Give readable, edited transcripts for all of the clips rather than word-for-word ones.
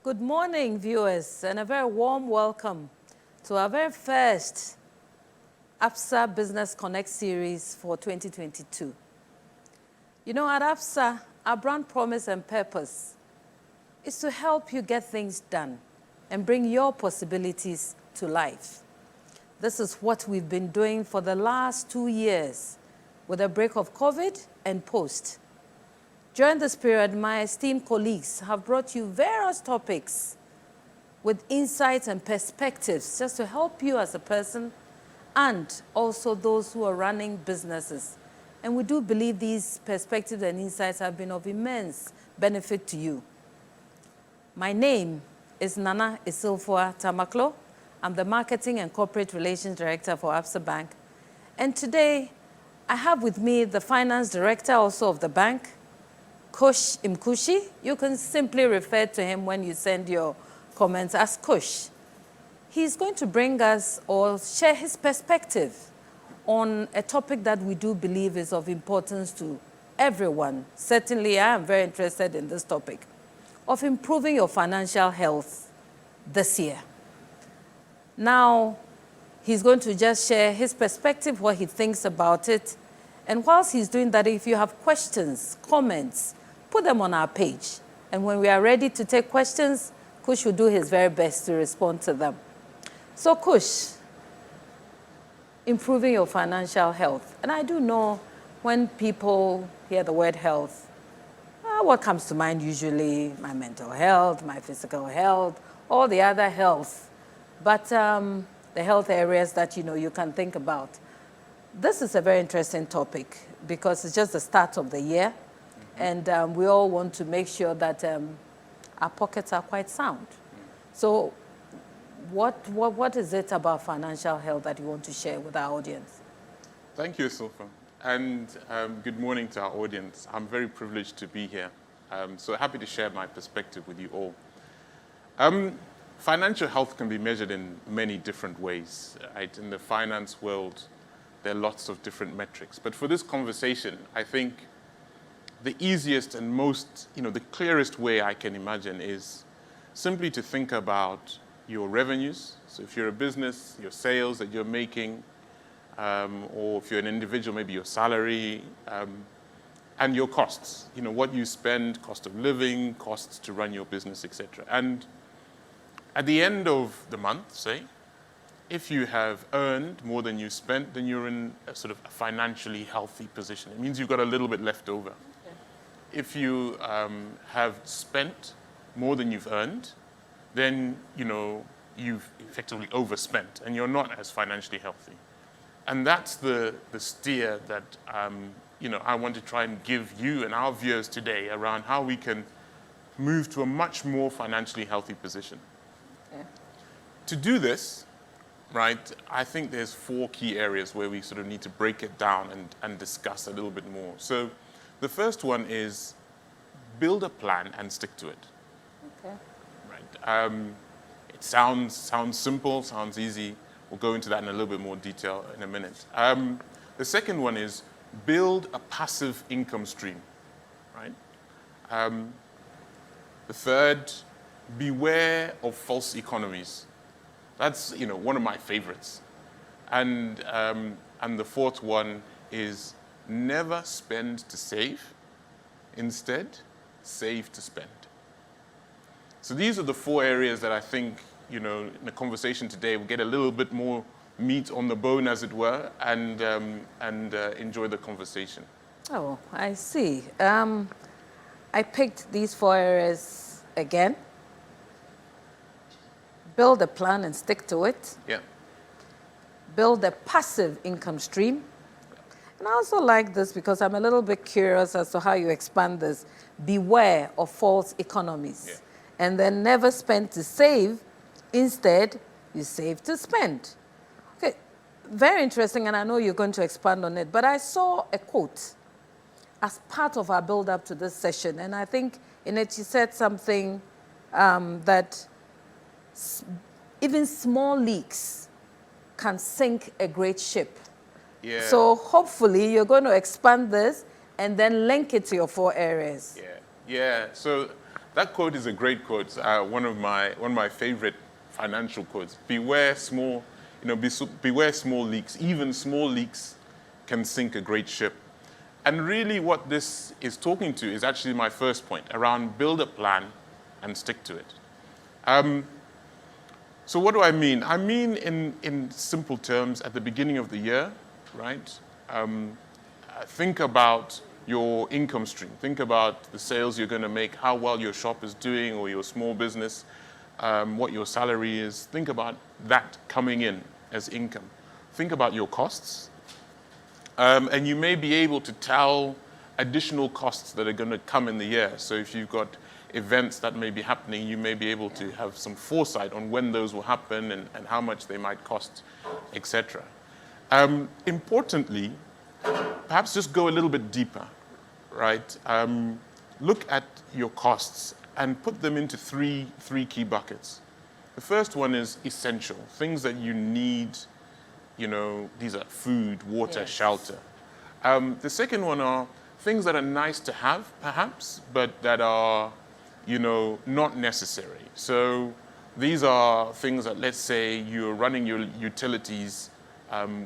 Good morning, viewers, and a very warm welcome to our very first Absa Business Connect series for 2022. You know, at Absa, our brand promise and purpose is to help you get things done and bring your possibilities to life. This is what we've been doing for the last 2 years with a break of COVID and post. During this period, my esteemed colleagues have brought you various topics with insights and perspectives just to help you as a person and also those who are running businesses. And we do believe these perspectives and insights have been of immense benefit to you. My name is Nana Isilfua Tamaklo. I'm the Marketing and Corporate Relations Director for Absa Bank. And today, I have with me the Finance Director also of the bank, Kush Imkushi. You can simply refer to him when you send your comments as Kush. He's going to bring us or share his perspective on a topic that we do believe is of importance to everyone. Certainly, I am very interested in this topic of improving your financial health this year. Now, he's going to just share his perspective, what he thinks about it. And whilst he's doing that, if you have questions, comments, put them on our page. And when we are ready to take questions, Kush will do his very best to respond to them. So Kush, improving your financial health. And I do know when people hear the word health, what comes to mind usually? My mental health, my physical health, all the other health. But the health areas that you can think about. This is a very interesting topic because it's just the start of the year. And we all want to make sure that our pockets are quite sound. So what is it about financial health that you want to share with our audience? Thank you, Sulfa. And good morning to our audience. I'm very privileged to be here. So happy to share my perspective with you all. Financial health can be measured in many different ways. Right? In the finance world, there are lots of different metrics. But for this conversation, I think the easiest and most, the clearest way I can imagine is simply to think about your revenues. So if you're a business, your sales that you're making, or if you're an individual, maybe your salary, and your costs. What you spend, cost of living, costs to run your business, etc. And at the end of the month, say, if you have earned more than you spent, then you're in a sort of a financially healthy position. It means you've got a little bit left over. If you have spent more than you've earned, then you've effectively overspent and you're not as financially healthy. And that's the steer that I want to try and give you and our viewers today around how we can move to a much more financially healthy position. Okay. To do this, right, I think there's 4 key areas where we sort of need to break it down and discuss a little bit more. So the first one is build a plan and stick to it. Okay. Right. It sounds simple, sounds easy. We'll go into that in a little bit more detail in a minute. The second one is build a passive income stream. Right. The third, beware of false economies. That's one of my favorites. And the fourth one is never spend to save. Instead, save to spend. So these are the 4 areas that I think, in the conversation today, we'll get a little bit more meat on the bone, as it were, and enjoy the conversation. Oh, I see. I picked these 4 areas again. Build a plan and stick to it. Yeah. Build a passive income stream. And I also like this because I'm a little bit curious as to how you expand this. Beware of false economies. Yeah. And then never spend to save. Instead, you save to spend. Okay, very interesting, and I know you're going to expand on it. But I saw a quote as part of our build-up to this session. And I think in it you said something that even small leaks can sink a great ship. Yeah. So hopefully you're going to expand this and then link it to your 4 areas. Yeah. So That quote is a great quote. One of my favorite financial quotes. Beware small, beware small leaks. Even small leaks can sink a great ship. And really what this is talking to is actually my first point around build a plan and stick to it. So what do I mean? I mean in simple terms, at the beginning of the year, right? Think about your income stream. Think about the sales you're going to make, how well your shop is doing or your small business, what your salary is. Think about that coming in as income. Think about your costs. And you may be able to tell additional costs that are going to come in the year. So if you've got events that may be happening, you may be able to have some foresight on when those will happen and how much they might cost, etc. Importantly, perhaps just go a little bit deeper, right? Look at your costs and put them into three key buckets. The first one is essential, things that you need. These are food, water, Yes. shelter. The second one are things that are nice to have, perhaps, but that are, not necessary. So these are things that, let's say, you're running your utilities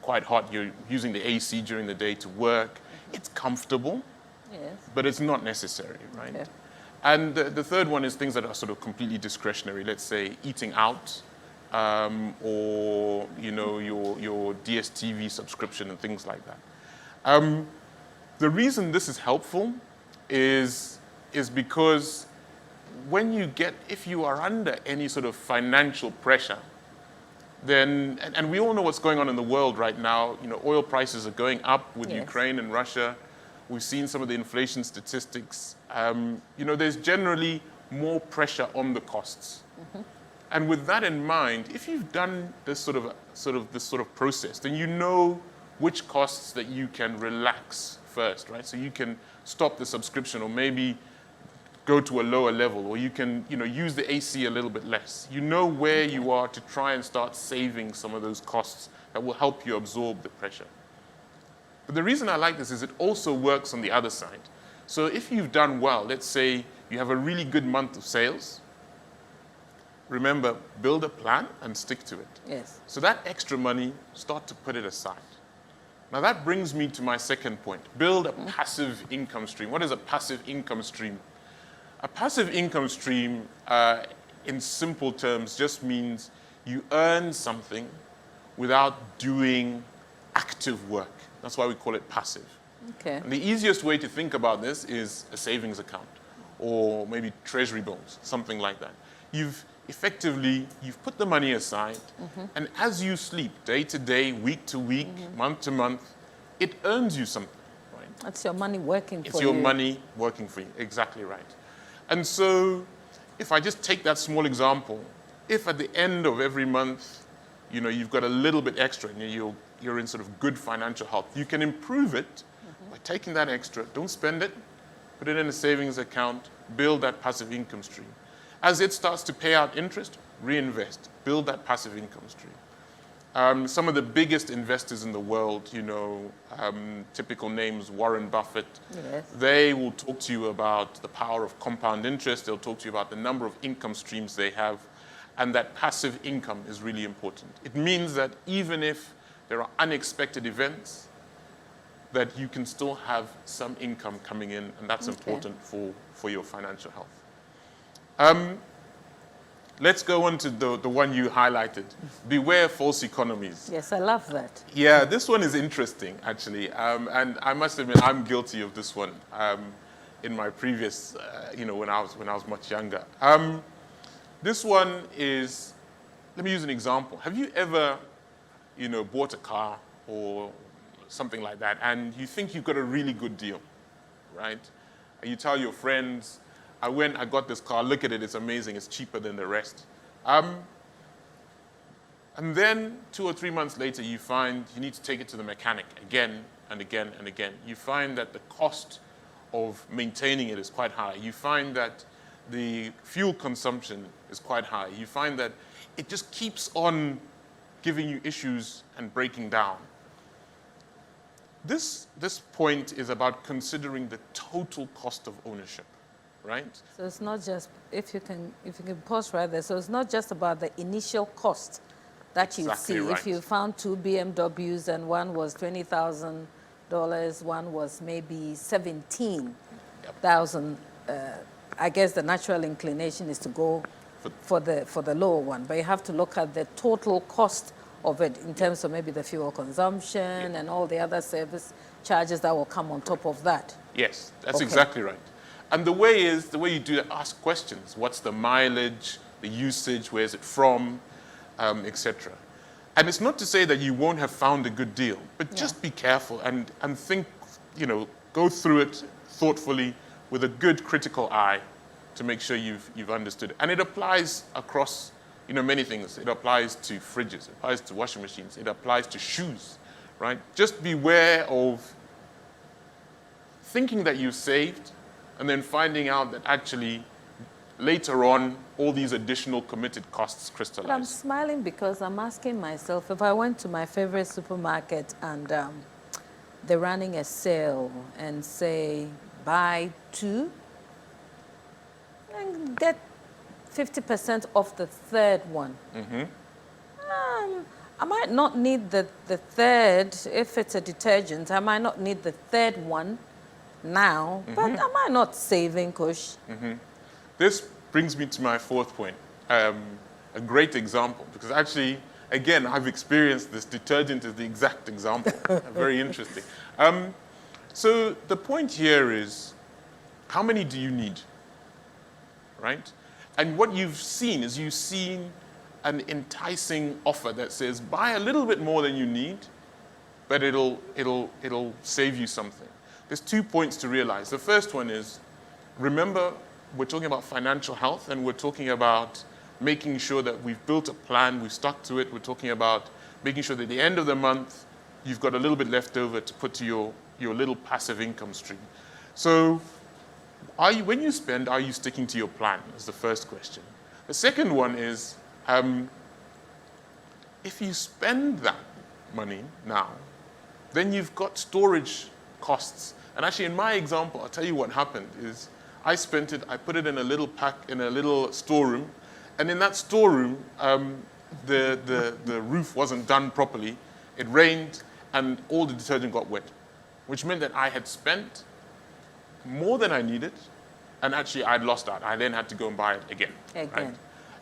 quite hot. You're using the AC during the day to work. It's comfortable, Yes. but it's not necessary, right? Okay. And the third one is things that are sort of completely discretionary. Let's say eating out, or your DSTV subscription and things like that. The reason this is helpful is because if you are under any sort of financial pressure, then and we all know what's going on in the world right now. Oil prices are going up with Yes. Ukraine and Russia. We've seen some of the inflation statistics. There's generally more pressure on the costs. Mm-hmm. And with that in mind, if you've done this sort of process, then you know which costs that you can relax first, right? So you can stop the subscription or maybe go to a lower level, or you can use the AC a little bit less. You know where you are to try and start saving some of those costs that will help you absorb the pressure. But the reason I like this is it also works on the other side. So if you've done well, let's say you have a really good month of sales, remember, build a plan and stick to it. Yes. So that extra money, start to put it aside. Now that brings me to my second point. Build a passive income stream. What is a passive income stream? A passive income stream, in simple terms, just means you earn something without doing active work. That's why we call it passive. Okay. And the easiest way to think about this is a savings account or maybe treasury bills, something like that. You've put the money aside, and as you sleep, day to day, week to week, month to month, it earns you something, right? That's your money working for you. It's your money working for you, exactly right. And so, if I just take that small example, if at the end of every month, you've got a little bit extra and you're in sort of good financial health, you can improve it by taking that extra, don't spend it, put it in a savings account, build that passive income stream. As it starts to pay out interest, reinvest, build that passive income stream. Some of the biggest investors in the world, typical names, Warren Buffett, Yes. they will talk to you about the power of compound interest. They'll talk to you about the number of income streams they have, and that passive income is really important. It means that even if there are unexpected events, that you can still have some income coming in, and that's important for your financial health. Let's go on to the one you highlighted. Beware false economies. Yes, I love that. Yeah, this one is interesting, actually. And I must admit, I'm guilty of this one in my previous, when I was much younger. This one is, let me use an example. Have you ever, bought a car or something like that, and you think you've got a really good deal, right? And you tell your friends, I got this car, look at it, it's amazing, it's cheaper than the rest. And then 2 or 3 months later, you find you need to take it to the mechanic again and again and again. You find that the cost of maintaining it is quite high. You find that the fuel consumption is quite high. You find that it just keeps on giving you issues and breaking down. This point is about considering the total cost of ownership. right? So it's not just, if you can pause right there. So it's not just about the initial cost that you Exactly see. right. If you found two BMWs and one was $20,000, one was maybe 17,000, I guess the natural inclination is to go for the lower one. But you have to look at the total cost of it in terms of maybe the fuel consumption and all the other service charges that will come on top of that. Yes, that's Okay. exactly right. And the way you do that, ask questions. What's the mileage, the usage, where is it from, etc. And it's not to say that you won't have found a good deal, but just be careful and think, go through it thoughtfully with a good critical eye to make sure you've understood it. And it applies across, many things. It applies to fridges, it applies to washing machines, it applies to shoes, right? Just beware of thinking that you've saved and then finding out that actually later on all these additional committed costs crystallize. But I'm smiling because I'm asking myself, if I went to my favorite supermarket and they're running a sale and say buy two and get 50% off the third one. I might not need the third, if it's a detergent, I might not need the third one now, but am I not saving, Kush? This brings me to my fourth point, a great example, because actually, again, I've experienced this. Detergent is the exact example. Very interesting. So the point here is, how many do you need, right? And what you've seen is an enticing offer that says, buy a little bit more than you need, but it'll save you something. There's 2 points to realize. The first one is, remember, we're talking about financial health, and we're talking about making sure that we've built a plan, we've stuck to it. We're talking about making sure that at the end of the month, you've got a little bit left over to put to your little passive income stream. So when you spend, are you sticking to your plan? Is the first question. The second one is, if you spend that money now, then you've got storage costs. And actually, in my example, I'll tell you what happened is I spent it, I put it in a little pack, in a little storeroom, and in that storeroom, the roof wasn't done properly. It rained, and all the detergent got wet, which meant that I had spent more than I needed, and actually I'd lost out. I then had to go and buy it again. Right?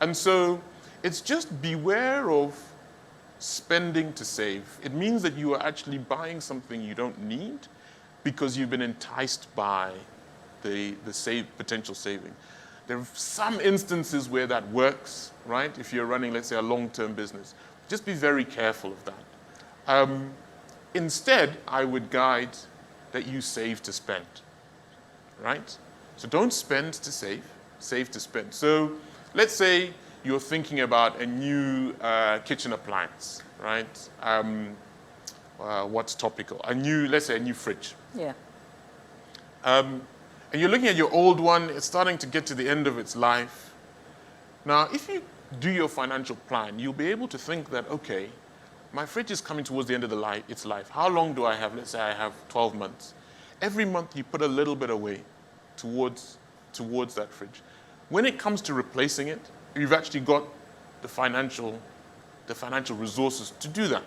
And so it's just beware of spending to save. It means that you are actually buying something you don't need because you've been enticed by the potential saving. There are some instances where that works, right? If you're running, let's say, a long-term business. Just be very careful of that. Instead, I would guide that you save to spend, right? So don't spend to save to spend. So let's say you're thinking about a new kitchen appliance, right? What's topical? Let's say a new fridge. Yeah. And you're looking at your old one, it's starting to get to the end of its life. Now, if you do your financial plan, you'll be able to think that, okay, my fridge is coming towards the end of its life. How long do I have? Let's say I have 12 months. Every month you put a little bit away towards that fridge. When it comes to replacing it, you've actually got the financial resources to do that.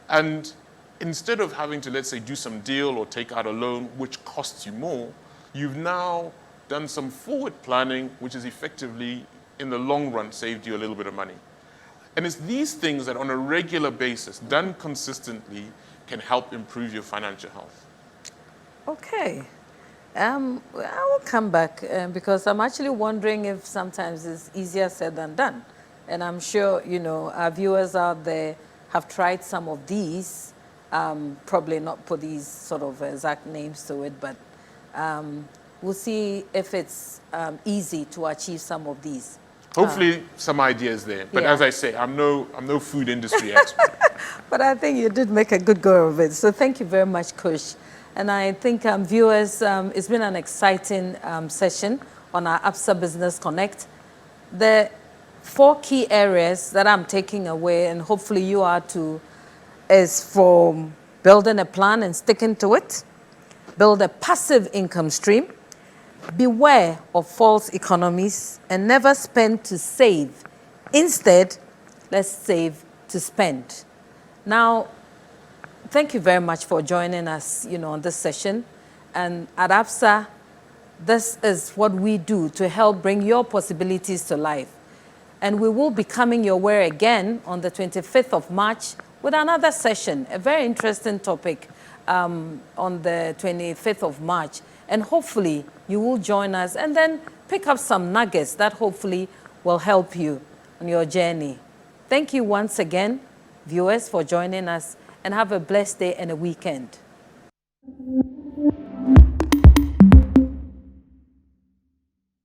And instead of having to, let's say, do some deal or take out a loan, which costs you more, you've now done some forward planning, which is effectively, in the long run, saved you a little bit of money. And it's these things that on a regular basis, done consistently, can help improve your financial health. Okay. I will come back because I'm actually wondering if sometimes it's easier said than done. And I'm sure, our viewers out there have tried some of these, probably not put these sort of exact names to it, but we'll see if it's easy to achieve some of these. Hopefully some ideas there. But as I say, I'm no food industry expert. But I think you did make a good go of it. So thank you very much, Kush. And I think viewers, it's been an exciting session on our Absa Business Connect. The 4 key areas that I'm taking away, and hopefully you are too, is for building a plan and sticking to it, build a passive income stream, Beware of false economies and never spend to save. Instead, let's save to spend. Now, thank you very much for joining us, on this session. And at Absa, this is what we do to help bring your possibilities to life. And we will be coming your way again on the 25th of March with another session, a very interesting topic on the 25th of March. And hopefully you will join us and then pick up some nuggets that hopefully will help you on your journey. Thank you once again, viewers, for joining us, and have a blessed day and a weekend.